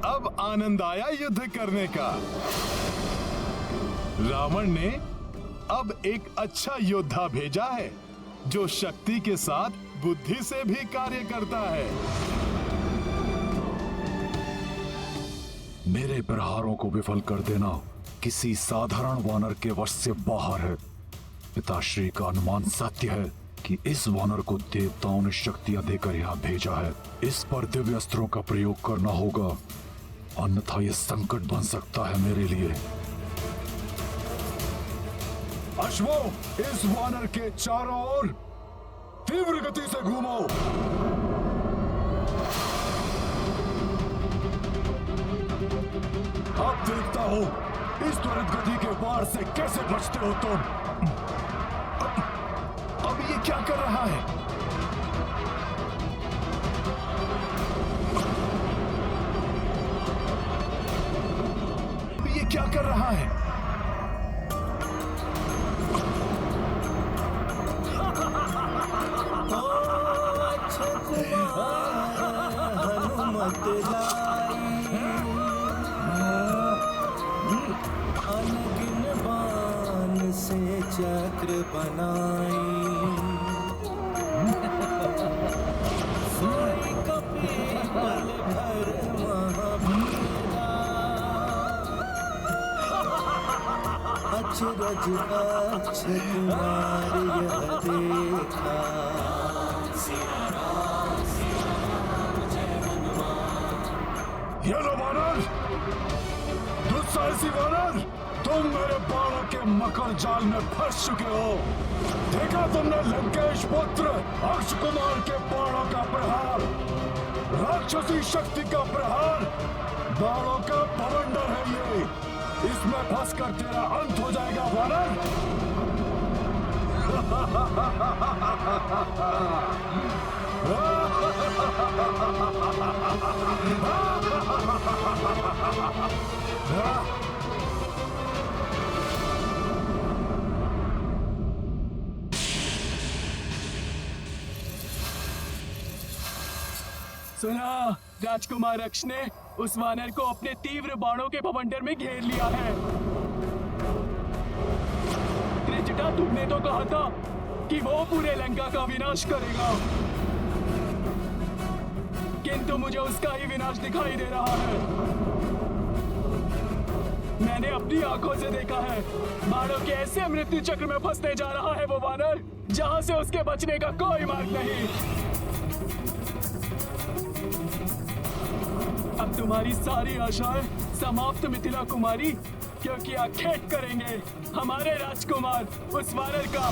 अब आनंद आया युद्ध करने का। रावण ने अब एक अच्छा योद्धा भेजा है जो शक्ति के साथ बुद्धि से भी कार्य करता है। मेरे प्रहारों को विफल कर देना किसी साधारण वानर के वश से बाहर है। पिताश्री का अनुमान सत्य है कि इस वानर को देवताओं ने शक्तियां देकर यहाँ भेजा है। इस पर दिव्य अस्त्रों का प्रयोग करना होगा, अन्यथा यह संकट बन सकता है मेरे लिए। अश्वो, इस वानर के चारों ओर तीव्र गति से घूमो। अब देखता हूं इस त्वरित गति के वार से कैसे बचते हो तुम। अब ये क्या कर रहा है? ये क्या कर रहा है? हनुमत अनगिन बाण से चक्र बनाई, सोई कपिल भर महावीरा, अचरज अक्षय कुमार यह देखा। ये लो वानर, दुस्साहसी वानर, तुम मेरे बाणों के मकर जाल में फंस चुके हो। देखा तुमने लंकेश पुत्र अक्ष कुमार के बाणों का प्रहार, राक्षसी शक्ति का प्रहार, बाणों का बवंडर है ये। इसमें फंसकर तेरा अंत हो जाएगा वानर। सुना, राजकुमार अक्ष ने उस वानर को अपने तीव्र बाणों के बवंडर में घेर लिया है। त्रिजटा, तुमने तो कहा था कि वो पूरे लंका का विनाश करेगा, किंतु मुझे उसका ही विनाश दिखाई दे रहा है। मैंने अपनी आंखों से देखा है, बाणों के ऐसे मृत्यु चक्र में फंसने जा रहा है वो वानर, जहां से उसके बचने का कोई मार्ग नहीं। अब तुम्हारी सारी आशाएं समाप्त मिथिला कुमारी, क्योंकि आखेट करेंगे हमारे राजकुमार उस वानर का।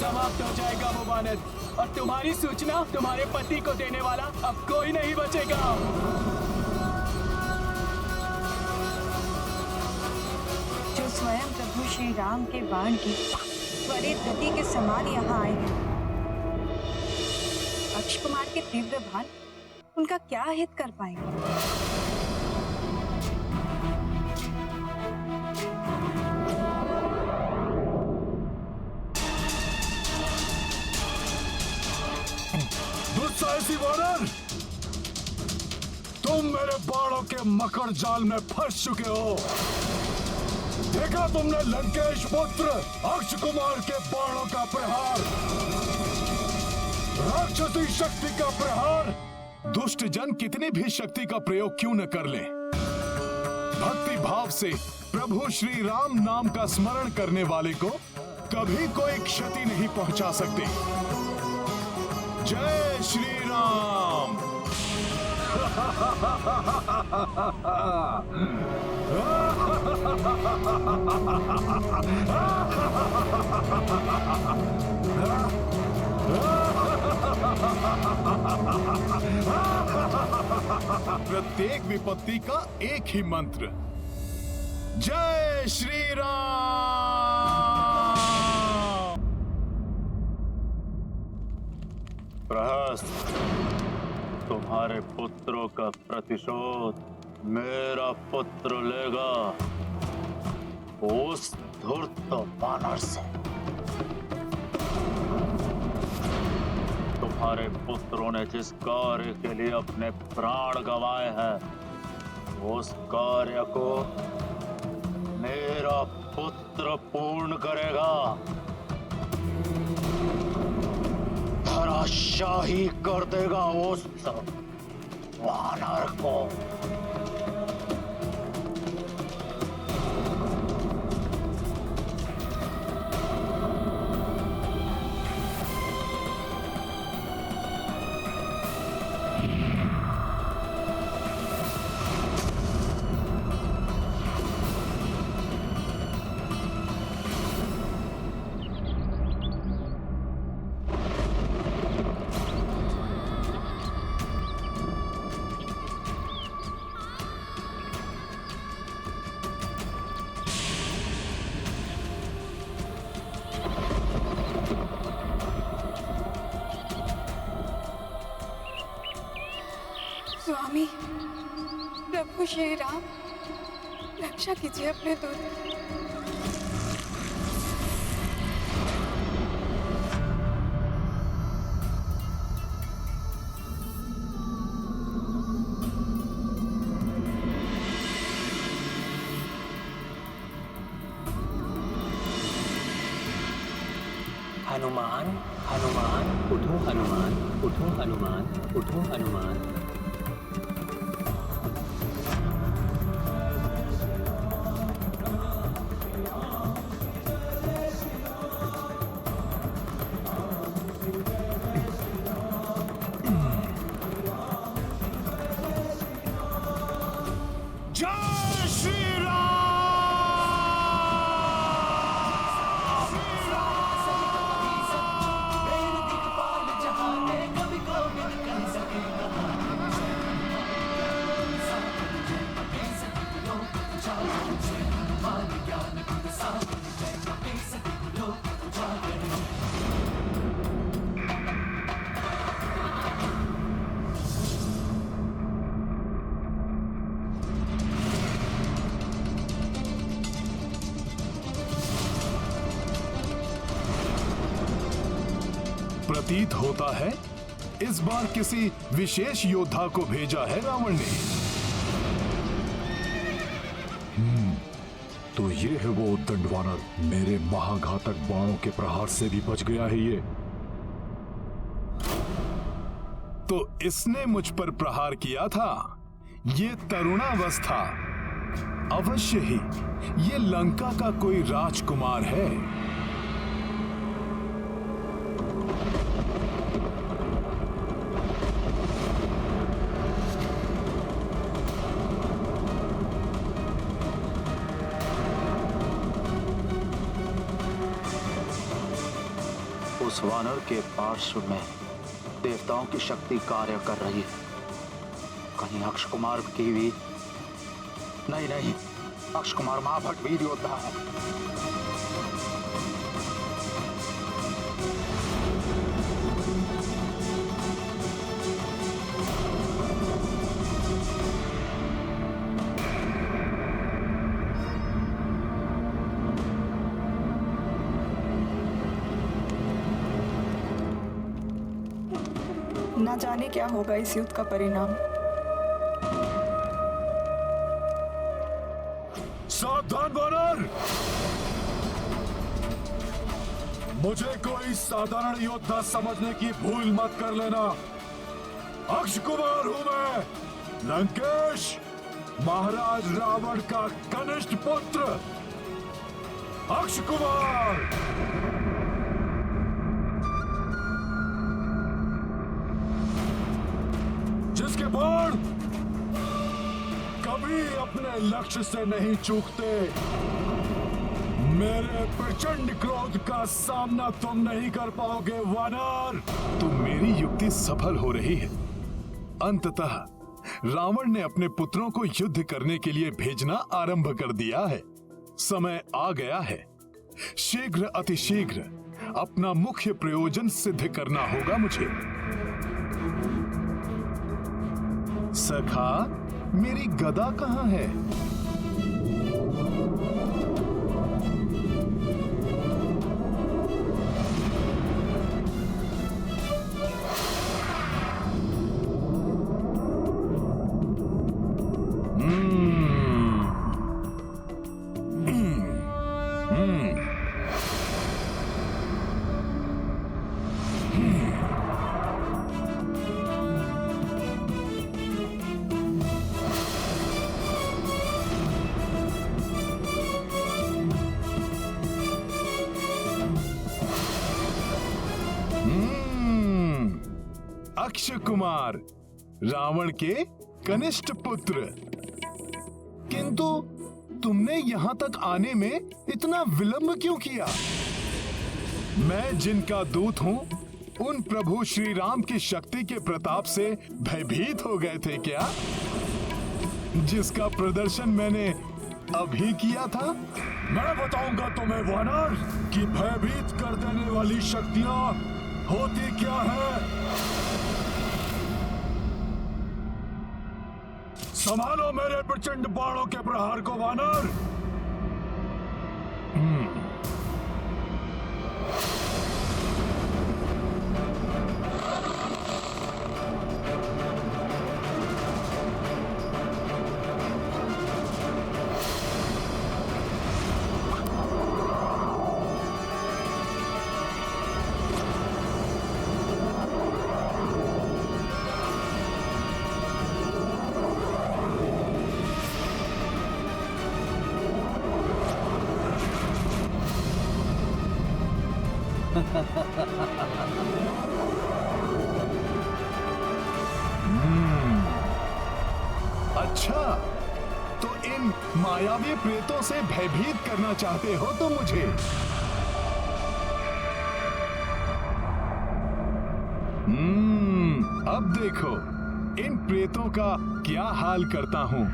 समाप्त हो जाएगा वो वानर, और तुम्हारी सूचना तुम्हारे पति को देने वाला अब कोई नहीं बचेगा। जो स्वयं प्रभु श्री राम के बाण की त्वरित गति के समान यहाँ आए हैं, अक्ष कुमार के तीव्र बाण उनका क्या हित कर पाएंगे? दुस्साहसी वानर, तुम मेरे बाणों के मकर जाल में फंस चुके हो। देखा तुमने लंकेश पुत्र अक्ष कुमार के बाणों का प्रहार, राक्षसी शक्ति का प्रहार। दुष्ट जन कितनी भी शक्ति का प्रयोग क्यों न कर ले, भक्ति भाव से प्रभु श्री राम नाम का स्मरण करने वाले को कभी कोई क्षति नहीं पहुंचा सकते। जय श्री राम। प्रत्येक विपत्ति का एक ही मंत्र, जय श्री राम। प्रहस्त, तुम्हारे पुत्रों का प्रतिशोध मेरा पुत्र लेगा, उस धूर्त वानर से। तुम तुम्हारे पुत्रों ने जिस कार्य के लिए अपने प्राण गंवाए हैं, उस कार्य को मेरा पुत्र पूर्ण करेगा। धराशाही कर देगा उस वानर को। स्वामी, प्रभु श्री राम, रक्षा कीजिए अपने दूत। हनुमान, हनुमान, उठो हनुमान, उठो हनुमान, उठो हनुमान। जय श्री राम। प्रतीत होता है इस बार किसी विशेष योद्धा को भेजा है रावण ने। तो ये है वो उद्दंड वानर, मेरे महाघातक बाणों के प्रहार से भी बच गया है ये। तो इसने मुझ पर प्रहार किया था। ये तरुणावस्था, अवश्य ही ये लंका का कोई राजकुमार है। उस वानर के पार्श्व में देवताओं की शक्ति कार्य कर रही है। कहीं अक्ष कुमार की भी नहीं, अक्ष कुमार महाभट वीर योद्धा है। ना जाने क्या होगा इस युद्ध का परिणाम। सावधान वानर, मुझे कोई साधारण योद्धा समझने की भूल मत कर लेना। अक्ष कुमार हूं मैं, लंकेश, महाराज रावण का कनिष्ठ पुत्र अक्ष कुमार। जिसके बाण कभी अपने लक्ष्य से नहीं चूकते। मेरे प्रचंड क्रोध का सामना तुम नहीं कर पाओगे वानर। तो मेरी युक्ति सफल हो रही है। अंततः रावण ने अपने पुत्रों को युद्ध करने के लिए भेजना आरंभ कर दिया है। समय आ गया है। शीघ्र अतिशीघ्र अपना मुख्य प्रयोजन सिद्ध करना होगा मुझे। सखा, मेरी गदा कहाँ है? अक्षय कुमार, रावण के कनिष्ठ पुत्र। किंतु तुमने यहां तक आने में इतना विलंब क्यों किया? मैं जिनका दूत हूं, उन प्रभु श्री राम की शक्ति के प्रताप से भयभीत हो गए थे क्या? जिसका प्रदर्शन मैंने अभी किया था। मैं बताऊंगा तुम्हें वानर कि भयभीत कर देने वाली शक्तियां होती क्या है। संभालो मेरे प्रचंड बाणों के प्रहार को वानर। अच्छा, तो इन मायावी प्रेतों से भयभीत करना चाहते हो तो मुझे। अब देखो इन प्रेतों का क्या हाल करता हूं।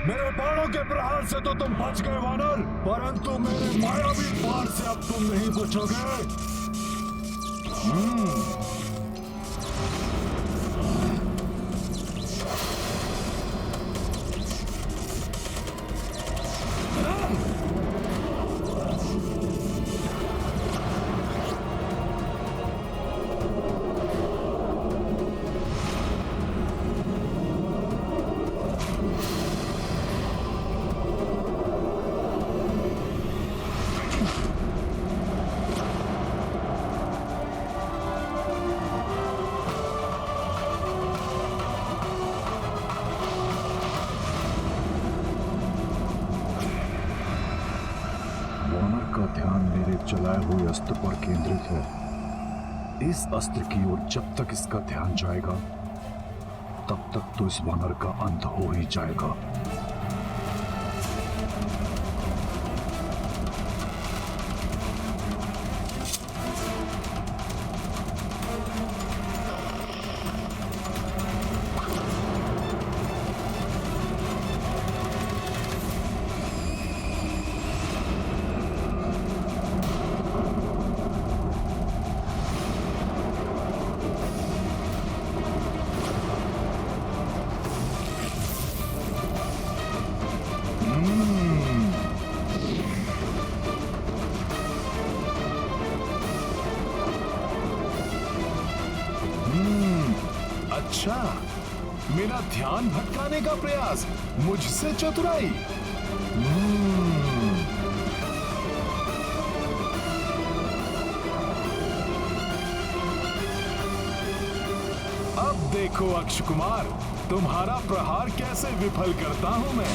मेरे बाणों के प्रहार से तो तुम बच गए वानर, परंतु मेरे मायावी बाण से अब तुम नहीं बचोगे। का ध्यान मेरे चलाए हुए अस्त्र पर केंद्रित है। इस अस्त्र की ओर जब तक इसका ध्यान जाएगा, तब तक तो इस वानर का अंत हो ही जाएगा। अच्छा, मेरा ध्यान भटकाने का प्रयास, मुझसे चतुराई। अब देखो अक्षय कुमार, तुम्हारा प्रहार कैसे विफल करता हूं मैं।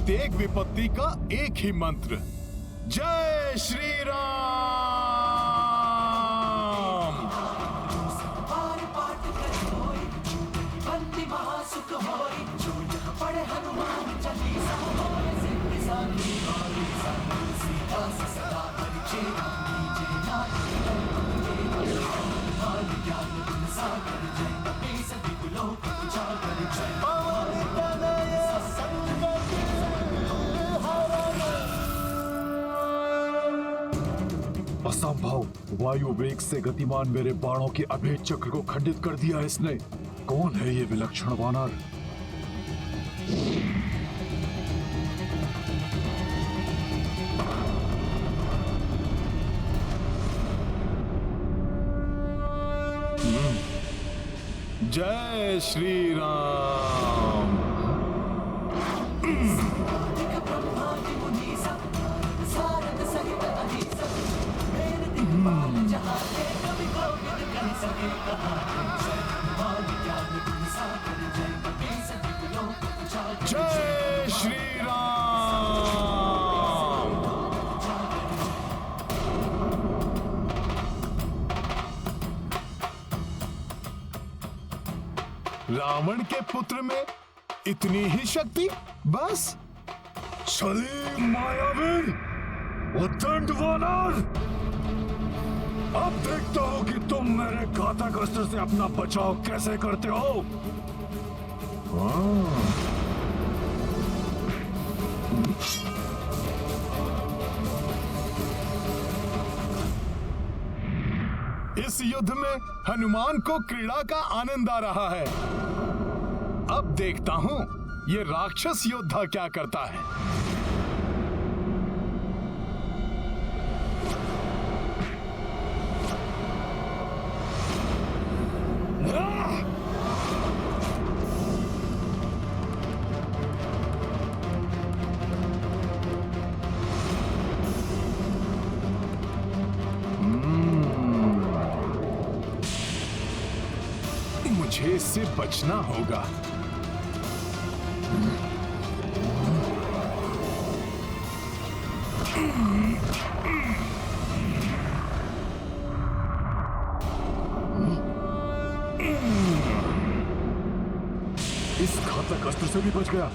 प्रत्येक विपत्ति का एक ही मंत्र, जय श्री राम। असंभव, वायु वेग से गतिमान मेरे बाणों के अभेद चक्र को खंडित कर दिया इसने। कौन है ये विलक्षण वानर? जय श्री राम। जय श्री राम। रावण के पुत्र में इतनी ही शक्ति? बस? सलीम मायावी, उद्दंड वानर, अब देखता हूं कि तुम मेरे घातक अस्त्र से अपना बचाव कैसे करते हो। इस युद्ध में हनुमान को क्रीड़ा का आनंद आ रहा है। अब देखता हूं ये राक्षस योद्धा क्या करता है। मुझे इससे बचना होगा। इस घातक अस्त्र से भी बच गया।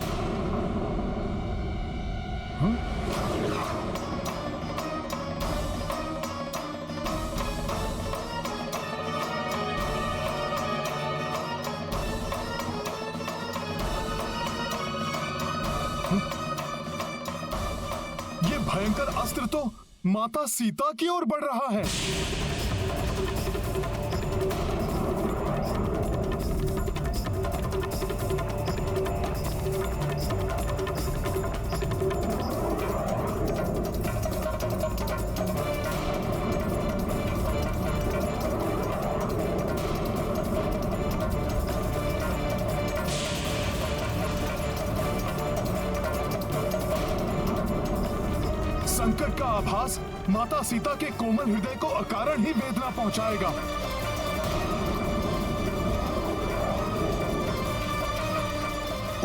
ये भयंकर अस्त्र तो माता सीता की ओर बढ़ रहा है। संकट का आभास माता सीता के कोमल हृदय को अकारण ही वेदना पहुंचाएगा।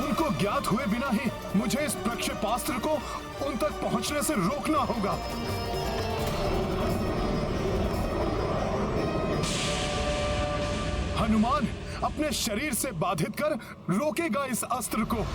उनको ज्ञात हुए बिना ही मुझे इस प्रक्षेपास्त्र को उन तक पहुंचने से रोकना होगा। हनुमान अपने शरीर से बाधित कर रोकेगा इस अस्त्र को।